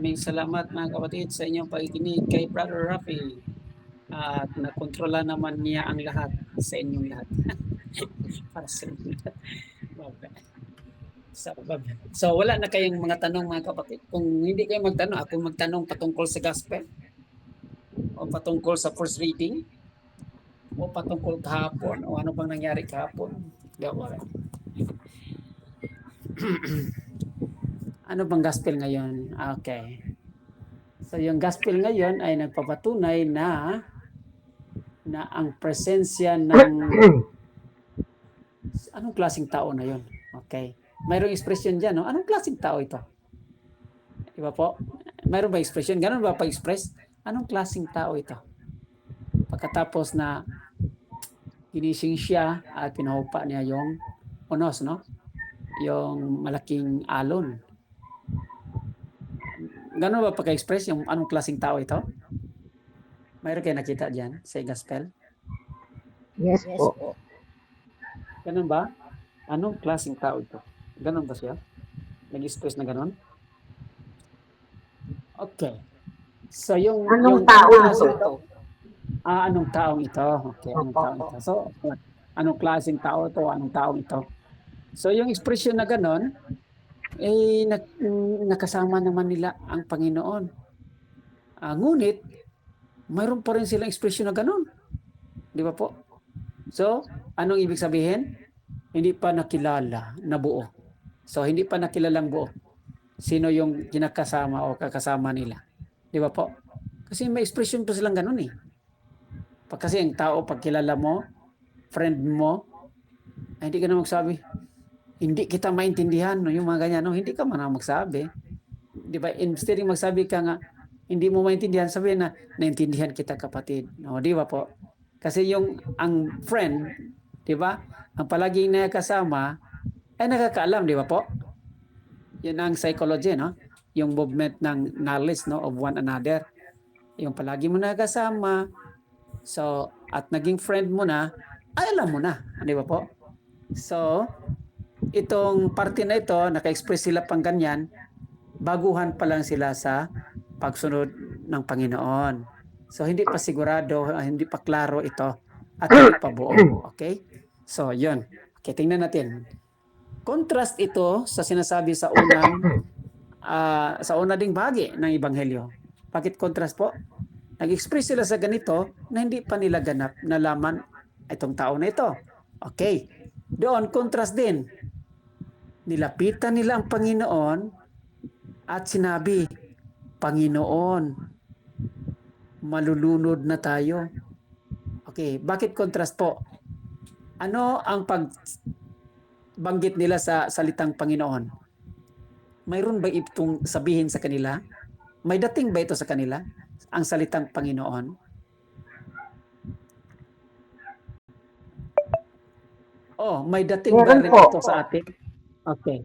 Maraming salamat mga kapatid sa inyong pakikinig kay Brother Rafi. At nakontrola naman niya ang lahat sa inyong lahat. Para sa inyong lahat. So, wala na kayong mga tanong mga kapatid. Kung hindi kayo magtanong, ako magtanong patungkol sa gospel o patungkol sa first reading o patungkol kahapon o ano bang nangyari kahapon. Wala. Ano bang gospel ngayon? Okay. So yung gospel ngayon ay nagpapatunay na ang presensya ng anong klaseng tao na yon? Okay. Mayroong expression diyan, no? Anong klaseng tao ito? Iba po? Mayroon ba expression? Ganun ba pa-express? Anong klaseng tao ito? Pagkatapos na ginising siya at pinahupa niya yung unos, no? Yung malaking alon. Ganun ba pagka-express yung anong klaseng tao ito? Mayroon kayo nakita diyan sa gospel? Yes po. Ganun ba? Anong klaseng tao ito? Ganun ba siya? Nag-express na ganun? Okay. So yung Anong yung tao klaseng ito? anong taong ito? Okay, anong taong ito? So, anong klaseng tao ito? Anong taong ito? So yung expression na ganun, eh nakasama naman nila ang Panginoon. Ngunit mayroon pa rin silang expression na ganun. Di ba po? So, anong ibig sabihin? Hindi pa nakilala na buo. So, hindi pa nakilalang buo. Sino yung kinakasama o kakasama nila. Di ba po? Kasi may expression pa silang ganun eh. Kasi ang tao, pag kilala mo, friend mo, hindi ka na magsabi, hindi kita maintindihan, no? Yung mga ganyan, no? Hindi ka man magsabi. Di ba? Instead yung magsabi ka nga, hindi mo maintindihan, sabihin na, naintindihan kita kapatid. No? Di ba po? Kasi ang friend, di ba? Ang palaging nakasama, ay nakakaalam, di ba po? Yan ang psychology, no? Yung movement ng knowledge, no, of one another. Yung palagi mo nakasama, so, at naging friend mo na, ay alam mo na, di ba po? So, itong parte na ito, naka-express sila pang ganyan, baguhan pa lang sila sa pagsunod ng Panginoon. So, hindi pa sigurado, hindi pa klaro ito, at hindi pa buo. Okay? So, yun. Okay, tingnan natin. Contrast ito sa sinasabi sa una ding bahagi ng Ebanghelyo. Bakit contrast po? Nag-express sila sa ganito na hindi pa nila ganap na laman itong tao na ito. Okay. Doon, contrast din. Nilapitan nila ang Panginoon at sinabi, Panginoon, malulunod na tayo. Okay. Bakit contrast po? Ano ang pagbanggit nila sa salitang Panginoon? Mayroon ba itong sabihin sa kanila? May dating ba ito sa kanila? Ang salitang Panginoon? May dating ba rin ito sa atin? Okay.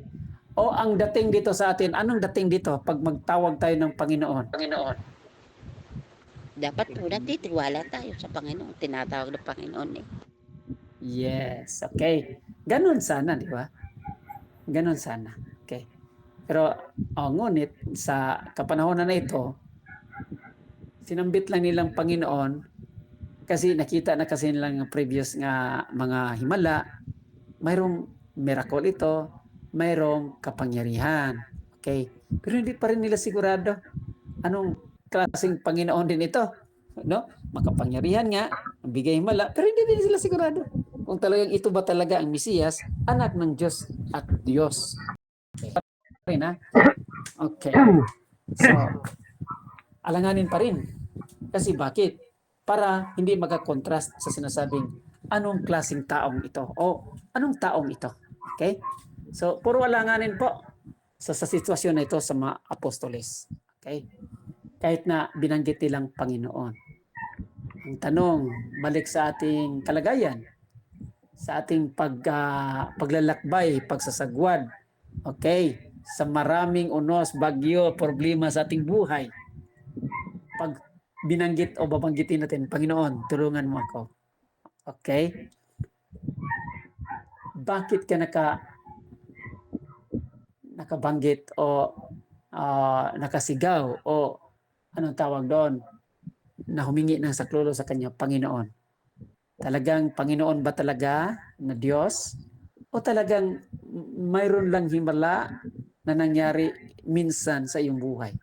Ang dating dito sa atin, anong dating dito pag magtawag tayo ng Panginoon? Dapat po natitiwala tayo sa Panginoon. Tinatawag ng Panginoon eh. Yes, okay. Ganun sana, di ba? Ganun sana. Okay. Pero, ngunit sa kapanahonan na ito, sinambit lang nilang Panginoon kasi nakita na kasi nilang previous nga mga himala, mayroong miracle ito, mayroong kapangyarihan. Okay. Pero hindi pa rin nila sigurado anong klaseng Panginoon din ito. No? Makapangyarihan nga, bigay himala, pero hindi din sila sigurado kung talagang ito ba talaga ang Mesiyas, anak ng Diyos at Diyos. Okay. Okay. So, alanganin pa rin. Kasi bakit? Para hindi magka-contrast sa sinasabing anong klaseng taong ito o anong taong ito. Okay? So, puro alanganin po sa sitwasyon na ito sa mga apostoles. Okay? Kahit na binanggit nilang Panginoon. Ang tanong, balik sa ating kalagayan, sa ating paglalakbay, pagsasagwad, okay, sa maraming unos, bagyo, problema sa ating buhay, pag binanggit o babanggitin natin, Panginoon, tulungan mo ako. Okay? Bakit ka nakabanggit o nakasigaw o anong tawag doon, na humingi ng saklolo sa kanya, Panginoon. Talagang Panginoon ba talaga na Diyos? O talagang mayroon lang himala na nangyari minsan sa iyong buhay?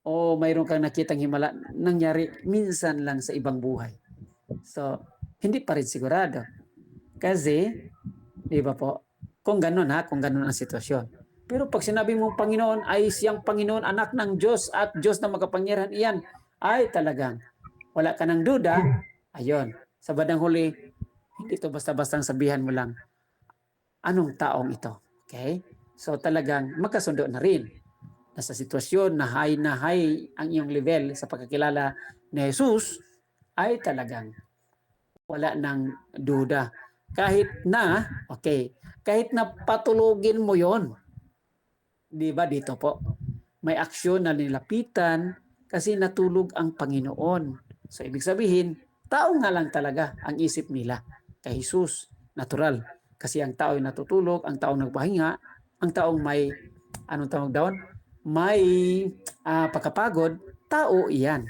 O mayroon kang nakitang himala nangyari minsan lang sa ibang buhay? So, hindi pa rin sigurado. Kasi, di ba po, kung ganun ang sitwasyon. Pero pag sinabi mo Panginoon ay siyang Panginoon, anak ng Diyos at Diyos na makapangyarihan, iyan ay talagang wala ka ng duda, ayun, sa bandang huli, hindi ito basta-bastang sabihan mo lang, anong taong ito? Okay? So talagang magkasundo na rin. Nasa sitwasyon na high ang iyong level sa pagkakilala ni Jesus, ay talagang wala ng duda. Kahit na patulugin mo yon, di ba dito po, may aksyon na nilapitan kasi natulog ang Panginoon. So ibig sabihin, tao nga lang talaga ang isip nila kay Jesus, natural. Kasi ang tao ay natutulog, ang tao nagpahinga, ang taong may, anong tawag doon? May pagkapagod, tao iyan.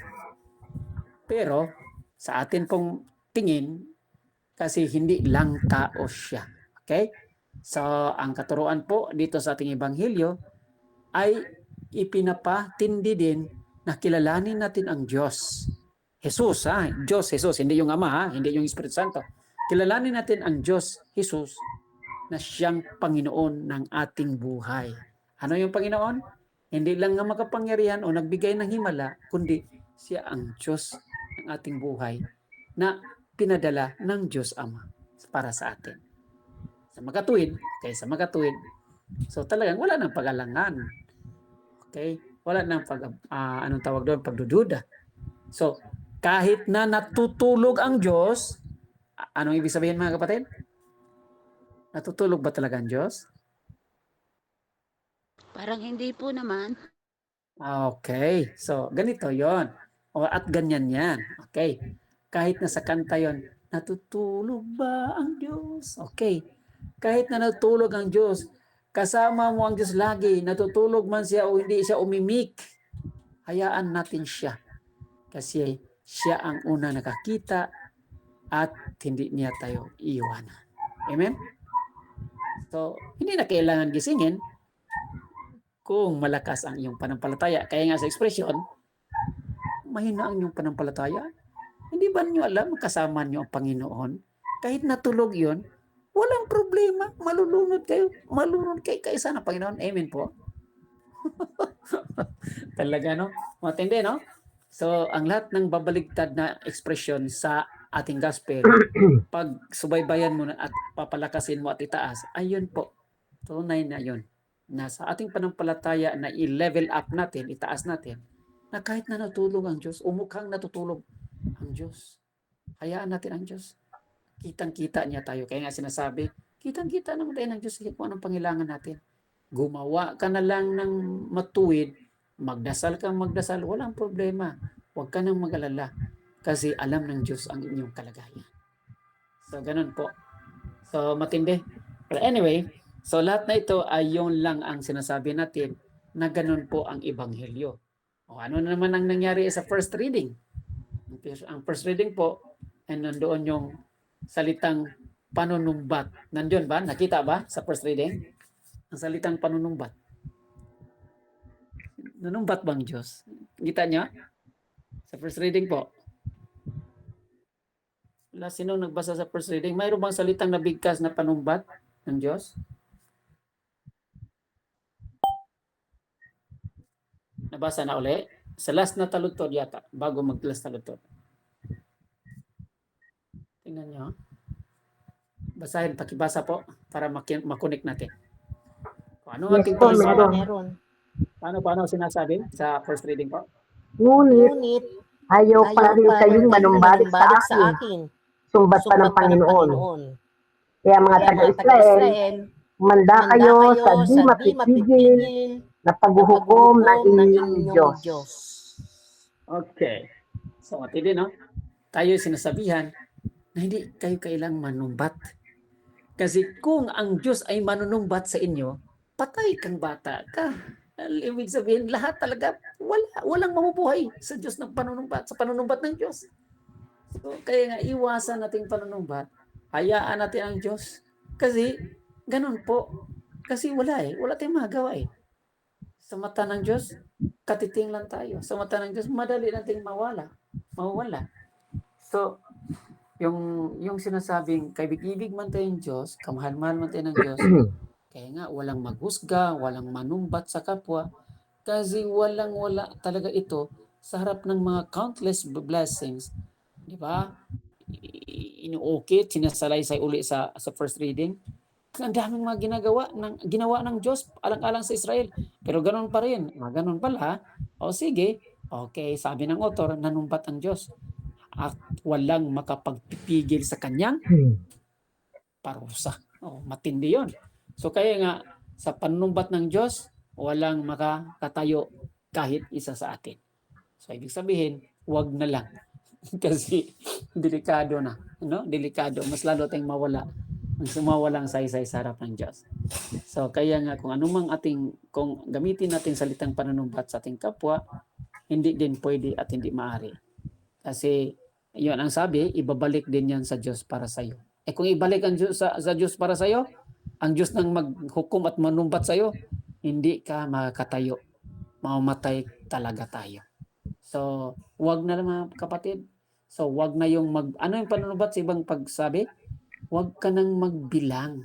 Pero sa atin pong tingin, kasi hindi lang tao siya. Okay? So, ang katuruan po dito sa ating ebanghelyo ay ipinapatindi din na kilalanin natin ang Diyos. Jesus, Diyos, Jesus, hindi yung Ama, hindi yung Espiritu Santo. Kilalanin natin ang Diyos, Jesus, na siyang Panginoon ng ating buhay. Ano yung Panginoon? Hindi lang nga makapangyarihan o nagbigay ng himala, kundi siya ang Diyos ng ating buhay na pinadala ng Diyos Ama para sa atin. Sa makatuwid, so talagang wala nang pag-alangan. Okay? Wala nang pagdududa. So, kahit na natutulog ang Diyos, anong ibig sabihin mga kapatid? Natutulog ba talaga ang Diyos? Parang hindi po naman. Okay. So, ganito yon. At ganyan yan. Okay. Kahit na sa kanta yon, natutulog ba ang Diyos? Okay. Kahit na natutulog ang Diyos, kasama mo ang Diyos lagi, natutulog man siya o hindi siya umimik, hayaan natin siya. Kasi siya ang una nakakita at hindi niya tayo iiwanan. Amen? So, hindi na kailangan gisingin kung malakas ang iyong panampalataya. Kaya nga sa ekspresyon, mahina ang iyong panampalataya. Hindi ba niyo alam, kasama niyo ang Panginoon? Kahit natulog yon, walang problema. Malulunod kayo kaysa ng Panginoon. Amen po. Talaga, no? Matindi, no? So, ang lahat ng babaligtad na ekspresyon sa ating gospel, pag subaybayan mo na at papalakasin mo at itaas, ayun po. Tunay na yun. Na sa ating panampalataya na i-level up natin, itaas natin, na kahit na natulog ang Diyos, umukhang natutulog ang Diyos. Hayaan natin ang Diyos. Kitang-kita niya tayo. Kaya nga sinasabi, kitang-kita naman tayo ng Diyos kung anong pangailangan natin. Gumawa ka na lang ng matuwid, magdasal, walang problema. Huwag ka nang mag-alala kasi alam ng Diyos ang inyong kalagayan. So, ganun po. So, matindi. But anyway, so lahat na ito ay yun lang ang sinasabi natin na ganun po ang ebanghelyo. O ano naman ang nangyari sa first reading? Ang first reading po, ay nandoon yung salitang panunumbat. Nandiyon ba? Nakita ba sa first reading? Ang salitang panunumbat. Nanumbat bang Diyos? Kita niyo? Sa first reading po. Wala sino nagbasa sa first reading. Mayroon bang salitang nabigkas na panumbat ng Diyos? Nabasa na uli? Sa last na taludtod yata, bago mag-last taludtod. Tingnan nyo. Basahin, pakibasa po para makunik natin. Ano Yes ating po, panunumbat? meron. Paano sinasabi sa first reading po? Ngunit, ayaw pa rin kayong manumbalik sa akin. akin. Sumbat pa ng Panginoon. Kaya mga taga-Israel, manda kayo sa di mapipigil na paghuhukom ng inyong Diyos. Okay. So, matindi, no? Tayo sinasabihan na hindi kayo kailang manumbat. Kasi kung ang Diyos ay manunumbat sa inyo, patay kang bata ka. Ibig sabihin, lahat talaga, walang mabubuhay sa Diyos ng panunumbat, sa panunumbat ng Diyos. So, kaya nga, iwasan natin panunumbat, hayaan natin ang Diyos. Kasi, ganun po. Kasi wala tayong magawa eh. Sa mata ng Diyos, katiting lang tayo. Sa mata ng Diyos, madali nating mawala. So, yung sinasabing, kaibig-ibig man tayong Diyos, kamahal-mahal man tayo ng Diyos, kaya nga, walang maghusga, walang manumbat sa kapwa, kasi walang-wala talaga ito sa harap ng mga countless blessings. Di ba? Inuukit, sinasalaysay uli sa first reading. Ang daming mga ginawa ng Diyos alang-alang sa Israel. Pero ganun pa rin. Ganun pala. O sige, okay, sabi ng author, nanumbat ang Diyos. At walang makapagpipigil sa kanyang parusa. Matindi yon. So kaya nga, sa panumbat ng Diyos, walang makakatayo kahit isa sa atin. So ibig sabihin, wag na lang. Kasi delikado na. Delikado. Mas lalo tayong mawalang saysay sa harap ng Diyos. So kaya nga, kung gamitin natin salitang panunumbat sa ating kapwa, hindi din pwede at hindi maaari. Kasi yun ang sabi, ibabalik din yan sa Diyos para sa iyo. Kung ibalik ang Diyos sa Diyos para sa iyo, ang Diyos nang maghukom at manumbat sa iyo, hindi ka makakatayo. Mamamatay talaga tayo. So, wag na mga kapatid. So, wag na yung ano yung panunumbat sa ibang pagsabi? Wag ka nang magbilang.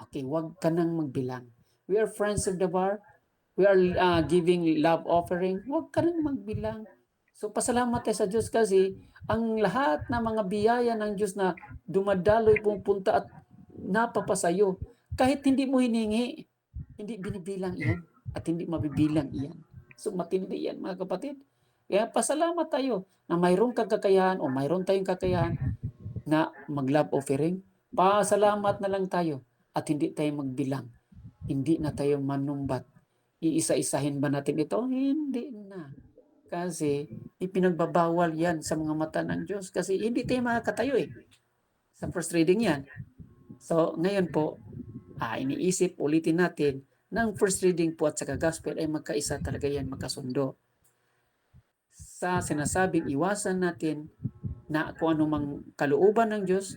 Okay, wag ka nang magbilang. We are friends of the bar. We are giving love offering. Wag ka nang magbilang. So, pasalamat tayo sa Diyos kasi ang lahat ng mga biyaya ng Diyos na dumadaloy, pupunta at napapasayo, kahit hindi mo hiningi, hindi binibilang iyan at hindi mabibilang iyan. So, matindi yan mga kapatid. Kaya pasalamat tayo na mayroong kakayahan o mayroon tayong kakayahan na mag-love offering. Pasalamat na lang tayo at hindi tayo magbilang. Hindi na tayo manumbat. Iisa-isahin ba natin ito? Hindi na. Kasi ipinagbabawal yan sa mga mata ng Diyos kasi hindi tayo makakatayo eh. Sa first reading yan. So ngayon po, iniisip, ulitin natin na ang first reading po at saka gospel ay magkaisa talaga yan, magkasundo. Sa sinasabing iwasan natin na kung anumang kalooban ng Diyos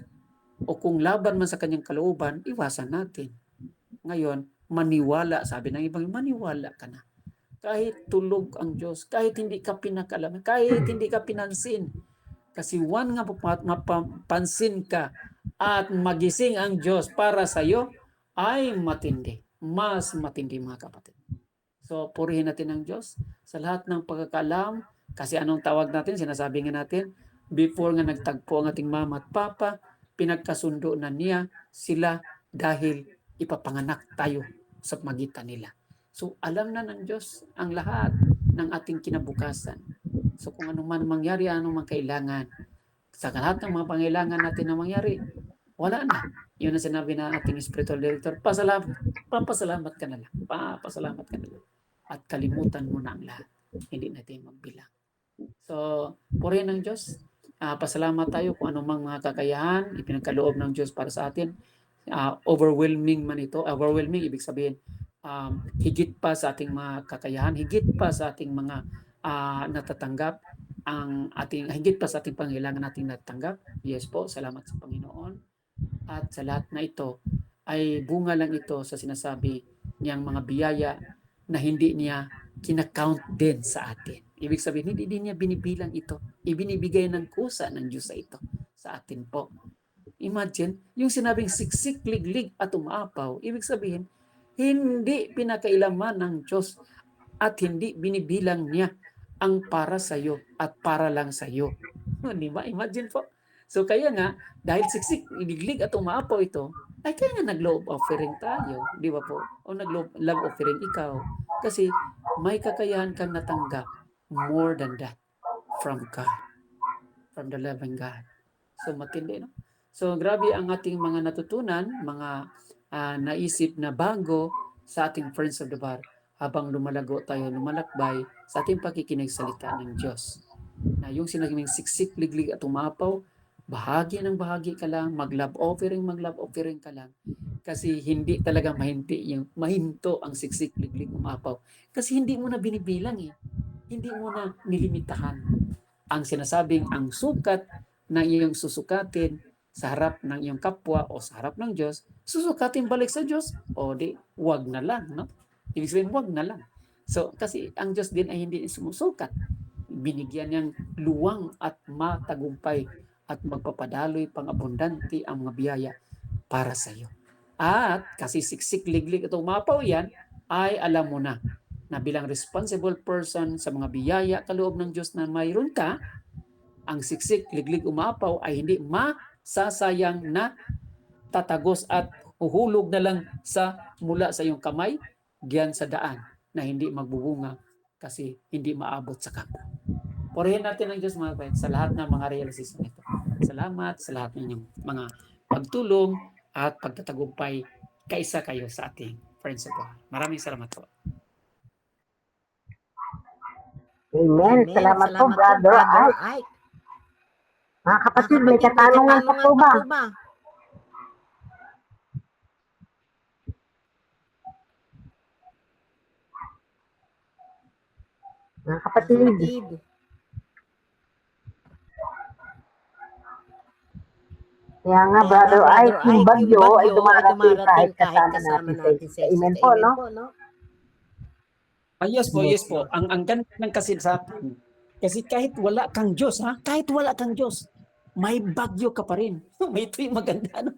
o kung laban man sa kanyang kalooban, iwasan natin. Ngayon, maniwala, sabi ng ibang, maniwala ka na. Kahit tulog ang Diyos, kahit hindi ka pinakalaman, kahit hindi ka pinansin. Kasi one nga mapapansin ka at magising ang Diyos para sa iyo ay matindi. Mas matindi mga kapatid. So, purihin natin ang Diyos sa lahat ng pagkakalam. Kasi anong tawag natin? Sinasabi nga natin, before nga nagtagpo ang ating mama at papa, pinagkasundo na niya sila dahil ipapanganak tayo sa magitan nila. So, alam na ng Diyos ang lahat ng ating kinabukasan. So, kung ano man mangyari, ano man kailangan, sa lahat ng mga pangailangan natin na mangyari, wala na. Yun ang sinabi na ating spiritual director, papasalamat ka na lang. Papasalamat ka na lang. At kalimutan mo na ang lahat. Hindi natin magbilang. So, purihin ng Diyos. Pasalamat tayo kung anumang mga kakayahan, ipinagkaloob ng Diyos para sa atin. Overwhelming man ito. Overwhelming, ibig sabihin, higit pa sa ating mga kakayahan, higit pa sa ating mga natatanggap, higit pa sa ating pangailangan nating natatanggap. Yes po, salamat sa Panginoon. At sa lahat na ito, ay bunga lang ito sa sinasabi niyang mga biyaya na hindi niya kinakount din sa atin. Ibig sabihin, hindi din niya binibilang ito. Ibinibigay ng kusa ng Diyos sa ito, sa atin po. Imagine, yung sinabing siksik, liglig at umaapaw, ibig sabihin, hindi pinakailaman ng Diyos at hindi binibilang niya ang para sa iyo at para lang sa iyo. Di ba? Imagine po. So kaya nga, dahil siksik, liglig at umaapaw ito, ay kaya nga nag-love offering tayo, di ba po? O nag-love offering ikaw. Kasi may kakayahan kang natanggap more than that from God, from the loving God. So matindi, no? So grabe ang ating mga natutunan, mga naisip na bago sa ating Friends of the Bar habang lumalago tayo, lumalakbay sa ating pakikinig salita ng Diyos. Na yung sinaging siksik, liglig at umapaw bahagi ng bahagi ka lang, mag-love offering ka lang. Kasi hindi talaga mahinto ang siksik, liglig, umapaw. Kasi hindi mo na binibilang eh. Hindi mo na nilimitahan. Ang sinasabing ang sukat na iyong susukatin sa harap ng iyong kapwa o sa harap ng Diyos, susukatin balik sa Diyos, o di, wag na lang, no? Ibig sabihin, wag na lang. So, kasi ang Diyos din ay hindi sumusukat. Binigyan niyang luwang at matagumpay at magpapadaloy pang abundante ang mga biyaya para sa iyo. At kasi siksik, liglig at umapaw yan, ay alam mo na bilang responsible person sa mga biyaya kaloob ng Diyos na mayroon ka, ang siksik, liglig, umapaw ay hindi masasayang na tatagos at uhulog na lang mula sa iyong kamay diyan sa daan na hindi magbubunga kasi hindi maabot sa kampo. Purihin natin ang Diyos, mga kapatid, sa lahat ng mga realization nito. Salamat sa lahat ng inyong mga pagtulong at pagtatagumpay kaisa kayo sa ating principle. Maraming salamat po. Amen. Salamat po, Brother Ike. Mga kapatid, may katanungan pa po ba? Mga kapatid. Kaya nga, Brother Ike, yung bagyo ay dumarating kahit kasama natin sa Amen po, no? Yes po. Ang ganda ng kasasabi. Kasi kahit wala kang Diyos, kahit wala kang Diyos, may bagyo ka pa rin. Ito yung maganda, no?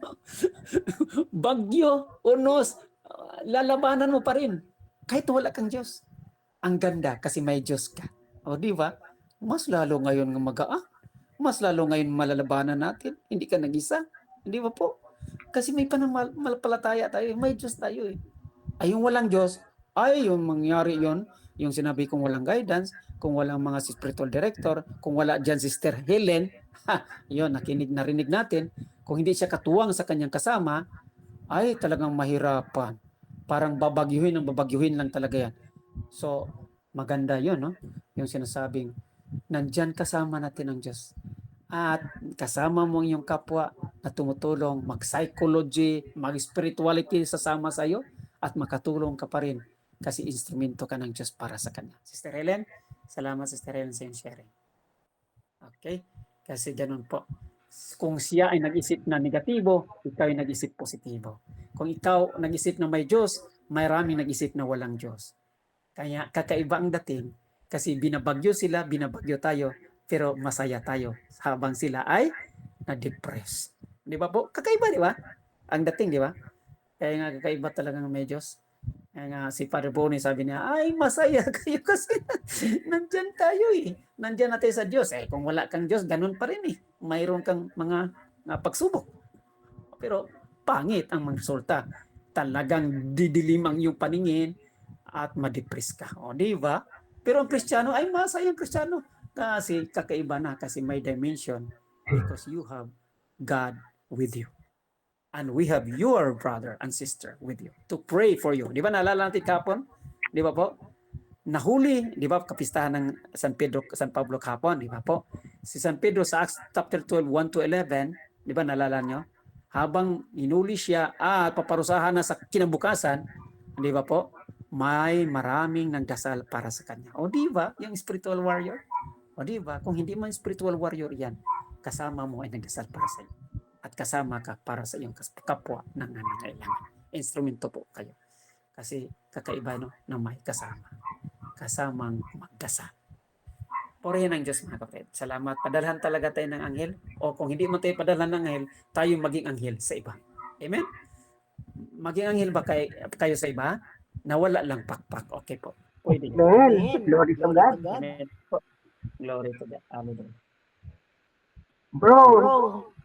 Bagyo, unos, lalabanan mo pa rin. Kahit wala kang Diyos. Ang ganda kasi may Diyos ka. O di ba? Mas lalo ngayon mas lalo ngayon malalabanan natin. Hindi ka nag-isa. Hindi ba po? Kasi may pananampalataya tayo. May Diyos tayo eh. Ay yung walang Diyos, ay yung mangyari yon, yung sinabi kong walang guidance, kung walang mga spiritual director, kung wala dyan Sister Helen, yun, narinig natin, kung hindi siya katuwang sa kanyang kasama, ay talagang mahirapan. Parang babagyuhin lang talaga yan. So, maganda yun, no? Yung sinasabing, nandyan kasama natin ang Diyos. At kasama mo yung kapwa na tumutulong, mag-psychology, mag-spirituality sasama sa iyo, at makatulong ka pa rin kasi instrumento ka ng Diyos para sa Kanya. Sister Helen, salamat Sister Helen sa iyong sharing. Okay? Kasi ganun po. Kung siya ay nag-isip na negatibo, ikaw ay nag-isip positibo. Kung ikaw nag-isip na may Diyos, maraming nag-isip na walang Diyos. Kaya kakaiba ang dating kasi binabagyo tayo, pero masaya tayo habang sila ay na-depress. Di ba po? Kakaiba, di ba? Ang dating, di ba? Kaya nga kakaiba talaga ng may Diyos. Kaya nga si Father Bonnie sabi niya, ay masaya kayo kasi nandyan tayo eh. Nandyan natin sa Diyos. Kung wala kang Diyos, ganun pa rin eh. Mayroon kang mga pagsubok. Pero pangit ang mga resulta. Talagang didilim ang iyong paningin at ma-depress ka. O, di ba? Pero ang Kristiyano, ay masaya ang Kristiyano. Kasi kakaiba na, kasi may dimension because you have God with you. And we have your brother and sister with you to pray for you. Di ba naalala natin kapon? Di ba po? Nahuli, di ba, kapistahan ng San Pablo kapon, di ba po? Si San Pedro sa Acts chapter 12, 1-11, di ba naalala nyo? Habang inuli siya at paparusahan na sa kinabukasan, di ba po? May maraming nagdasal para sa kanya. O di ba? Yung spiritual warrior. O di ba? Kung hindi man spiritual warrior yan, kasama mo ay nagdasal para sa iyo. At kasama ka para sa iyong kapwa ng nangangailangan. Instrumento po kayo. Kasi kakaiba no, na may kasama. Kasamang magdasal. Purihin ang Diyos mga kapatid. Salamat. Padalhan talaga tayo ng anghel. O kung hindi mo tayo padalhan ng anghel, tayo maging anghel sa iba. Amen? Maging anghel ba kayo sa iba? Nawala lang pakpak. Okay po. Pwede. Amen. Glory to God. Amen. Glory to God. Amen. Bro,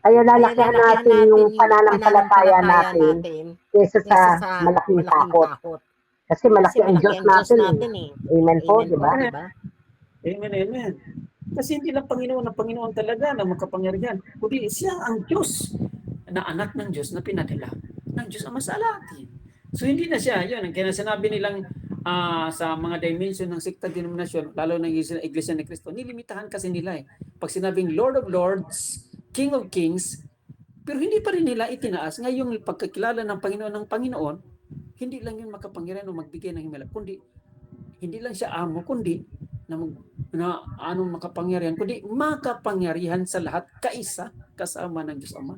kaya lalakihan natin yung pananampalataya natin kaysa sa malaking takot. Kasi malaki ang Diyos natin eh. Amen po, di ba? Amen. Kasi hindi lang Panginoon ang Panginoon talaga na makapangyarihan. Kundi siya ang Diyos na anak ng Diyos na pinadala ng Diyos ang masalatin. So hindi na siya, yun, ang kinasanabi nilang sa mga dimension ng sekta denominasyon, lalo ng Iglesia ni Cristo, nilimitahan kasi nila eh. Pag sinabing Lord of Lords, King of Kings, pero hindi pa rin nila itinaas. Ngayong pagkakilala ng Panginoon, hindi lang yun makapangyarihan o magbigay ng himala, kundi hindi lang siya amo, kundi na anong makapangyarihan, kundi makapangyarihan sa lahat kaisa kasama ng Diyos Ama.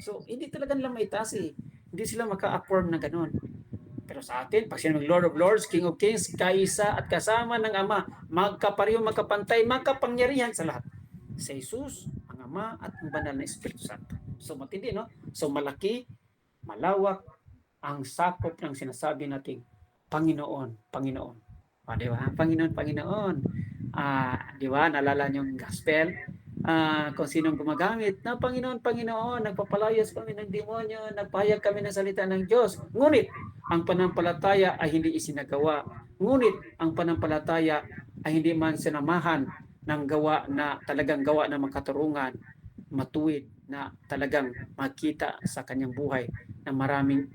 So, hindi talaga nila maitaas eh. Hindi sila maka-afford na ganun. Pero sa atin, pag sinabi Lord of Lords, King of Kings, kaisa at kasama ng Ama, magkapareho, magkapantay, makapangyarihan sa lahat. Si Jesus, ang Ama at ang banal na Espiritu Santo. So matindi, no? So malaki, malawak ang sakop ng sinasabi nating Panginoon, Panginoon. O, di ba? Panginoon, Panginoon. Di ba? Nalala niyo yung gospel? Kung sinong gumagamit na Panginoon, Panginoon, nagpapalayas kami ng demonyo, nagpahayag kami ng salita ng Diyos. Ngunit, ang panampalataya ay hindi isinagawa. Ngunit, ang panampalataya ay hindi man sinamahan ng gawa na talagang gawa ng makatarungan, matuwid na talagang makita sa kanyang buhay na maraming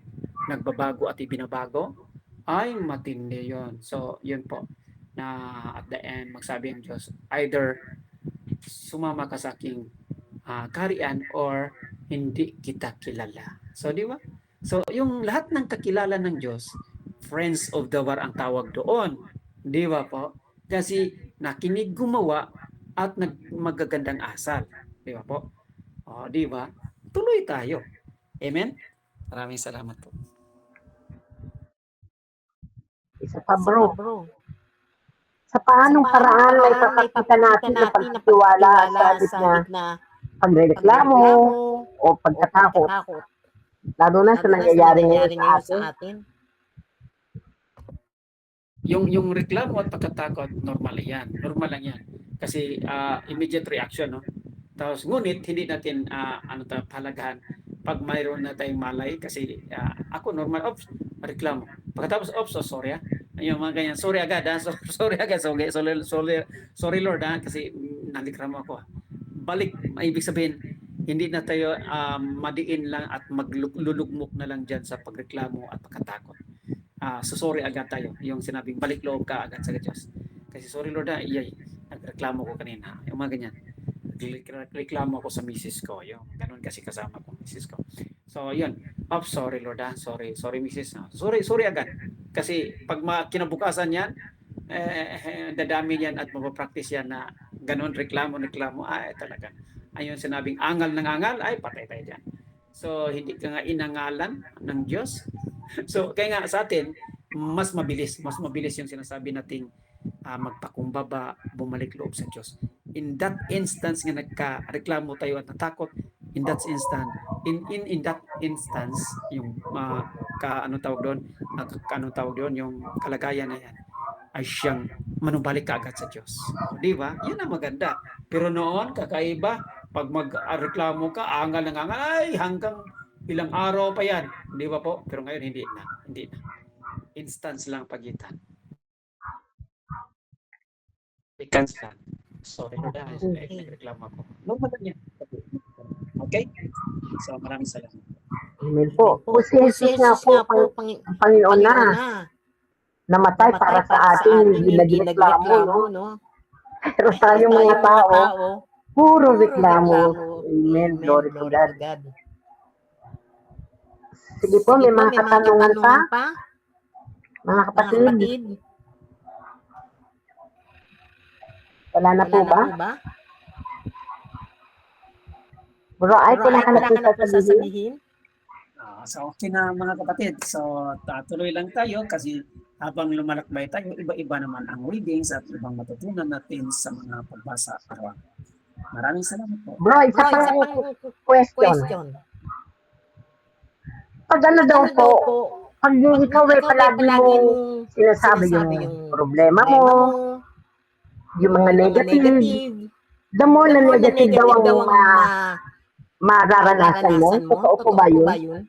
nagbabago at ibinabago, ay matindi yon. So, yun po, na at the end, magsabi ang Diyos, either sumama ka sa aking kaharian or hindi kita kilala. So, di ba? So, yung lahat ng kakilala ng Diyos, friends of the war ang tawag doon. Di ba po? Kasi nakinig, gumawa at magagandang asal. Di ba po? O, di ba? Tuloy tayo. Amen? Maraming salamat po. Isa pa, bro. Sa paanong paraan may papakita natin na pagtitiwala sa halip na pagreklamo o pagkatakot, lalo na sa nangyayari ngayon sa atin? Yung reklamo at pagkatakot, normal yan. Normal lang yan. Kasi immediate reaction, no? Tapos ngunit hindi natin palagahan pag mayroon na tayong malay kasi ako normal, ops, reklamo. Pagkatapos, ops, sorry yung mga ganyan, sorry agad sorry agad, sorry Lord kasi nalikramo ako. Balik, ibig sabihin, hindi na tayo madiin lang at maglulugmok na lang dyan sa pagreklamo at pagkatakot. So sorry agad tayo, yung sinabing balik loob ka agad sa Diyos. Kasi sorry Lord, nagreklamo ko kanina, yung mga ganyan. Reklamo ako sa misis ko, yung ganun kasi kasama ko misis ko. So yun, sorry Lord, sorry misis, sorry agad. Kasi pag kinabukasan yan, dadami yan at mapapractice yan na ganun reklamo, ay talaga. Ayun sinabing angal ng angal, ay patay tayo dyan. So hindi ka nga inangalan ng Diyos. So kaya nga sa atin, mas mabilis yung sinasabi nating magpakumbaba, bumalik loob sa Diyos. In that instance nga nagka-reklamo tayo at natakot, in that instance yung yung kalagayan na yan ay siyang manubalik ka agad sa Diyos. Di ba? Yun ang maganda. Pero noon, kakaiba, pag magreklamo ka, angal ng angal, ay hanggang ilang araw pa yan. Di ba po? Pero ngayon, hindi na. Instance lang pagitan. Ikansan. Sorry, nagreklamo ako. Normal lang yan. Okay? So, maraming salamat. Amen po. Si Jesus nga po, ang Panginoon na. Namatay para sa atin, hindi nagreklamo, no? Pero tayong mga tao, puro reklamo. Amen. Glory to God. Sige po, may mga katanungan pa? Mga kapatid? Wala na po ba? Bro, ay wala ka na po sasabihin? So okay na mga kapatid. So tuloy lang tayo kasi habang lumalakbay tayo, iba-iba naman ang readings at ibang matutunan natin sa mga pagbasa araw. Maraming salamat po. Bro, isa pang question. Pag ano daw po, pag ikaw ay palagi mo sinasabi yung problema mo, yung mga negative, the more na negative daw ang mararanasan mo. Totoo po ba yun?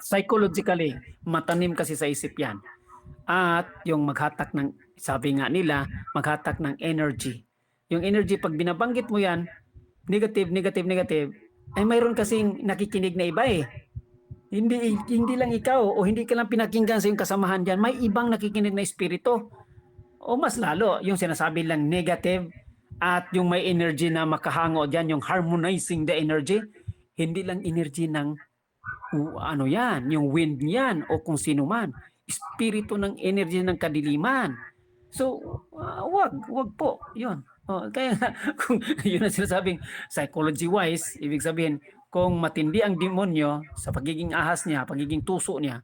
Psychologically, matanim kasi sa isip yan. At yung maghatak ng, sabi nga nila, maghatak ng energy. Yung energy, pag binabanggit mo yan, negative, ay mayroon kasing nakikinig na iba eh. Hindi lang ikaw o hindi ka lang pinakinggan sa yung kasamahan dyan, may ibang nakikinig na espiritu. O mas lalo, yung sinasabi lang negative, at yung may energy na makahango dyan, yung harmonizing the energy, hindi lang energy ng ano yan, yung wind yan o kung sino man. Espiritu ng energy ng kadiliman. So, wag po. Yun. Kaya kung yun ang sinasabing psychology-wise, ibig sabihin, kung matindi ang demonyo sa pagiging ahas niya, pagiging tuso niya,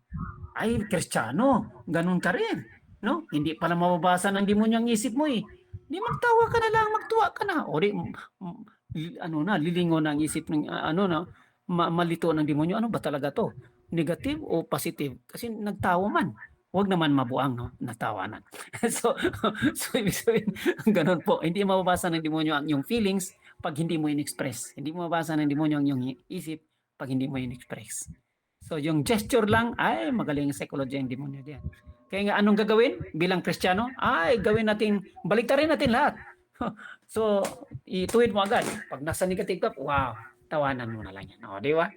ay Kristiyano, ganun ka rin. No? Hindi pala mababasa ng demonyo ang isip mo eh. Di magtawa ka na lang, magtuwa ka na. O di, lilingon ang isip ng malito ng demonyo. Ano ba talaga to? Negative o positive? Kasi nagtawa man. Huwag naman mabuang, no? Natawanan. so ibig sabihin, ganun po. Hindi mababasa ng demonyo ang yung feelings pag hindi mo in-express. Hindi mo mababasa ng demonyo ang yung isip pag hindi mo in-express. So yung gesture lang, ay magaling ang psychology ang demonyo diyan. Kaya nga anong gagawin bilang Kristiyano? Ay gawin natin, baliktarin natin lahat. So ituwid mo agad. Pag nasa negative ka, wow, tawanan mo na lang yan. O, di ba?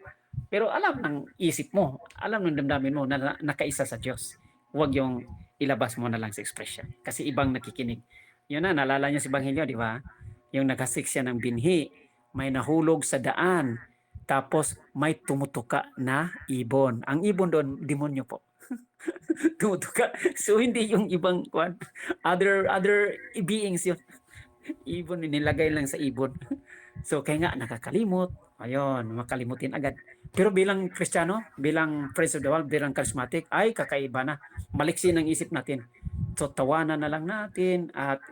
Pero alam ng isip mo, alam ng damdamin mo na nakaisa sa Diyos. Huwag yung ilabas mo na lang sa expression. Kasi ibang nakikinig. Yun na, naalala niyo si Banghelyo, di ba? Yung naghasik siya ng binhi, may nahulog sa daan, tapos may tumutuka na ibon. Ang ibon doon, demonyo po. Tumutuka. So hindi yung ibang other beings yun. Ibon, nilagay lang sa ibon. So kaya nga nakakalimot. Ayun, makalimutin agad. Pero bilang Kristiyano, bilang Friends of the World, bilang charismatic, ay kakaiba na. Maliksi ng isip natin. So tawanan na lang natin at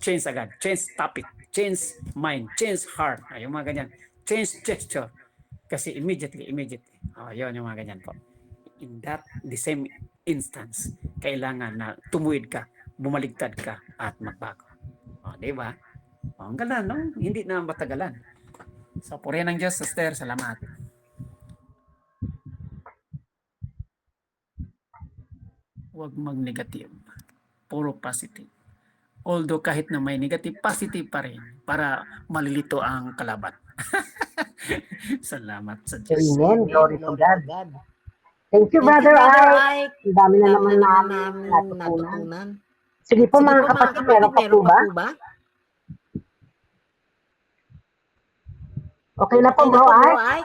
change agad. Change topic, change mind, change heart. Ayun mga ganyan. Change gesture. Kasi immediately. Ayun yung mga ganyan po. In the same instance, kailangan na tumuwid ka, bumaligtad ka at magbago. Di ba? Ang ganda, no? Hindi na matagalan. So, purihan ng Diyos, sister. Salamat. Huwag mag-negative. Puro positive. Although kahit na may negative, positive pa rin para malilito ang kalaban. Salamat sa Diyos. Amen. Glory to God. Thank you, Brother Ike. Ang dami na naman namin natutunan. Sige po mga kapatid, meron pa po ba? Okay na po, Bro Ike?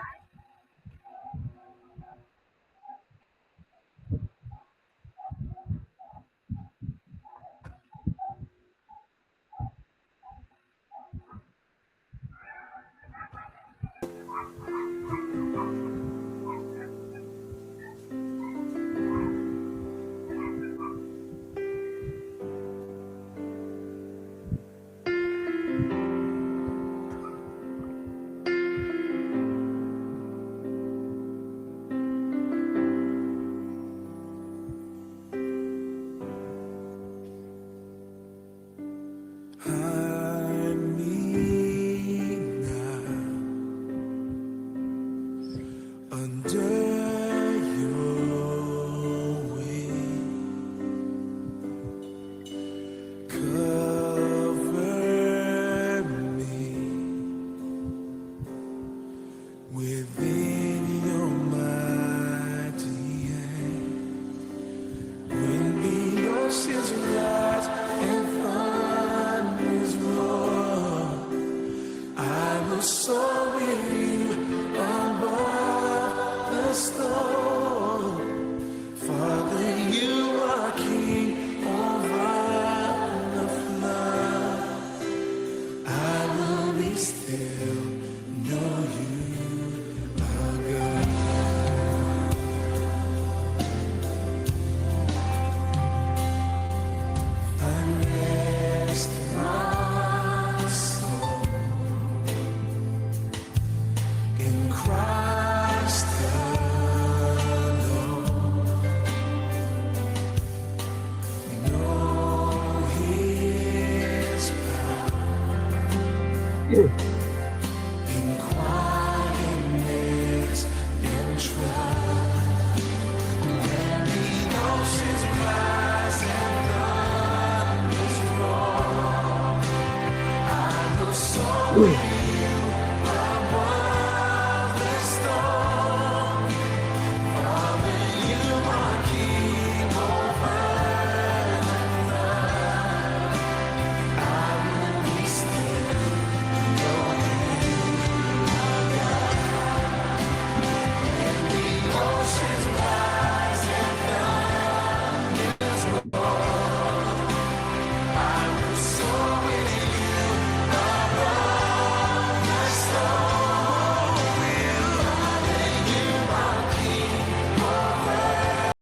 Ooh.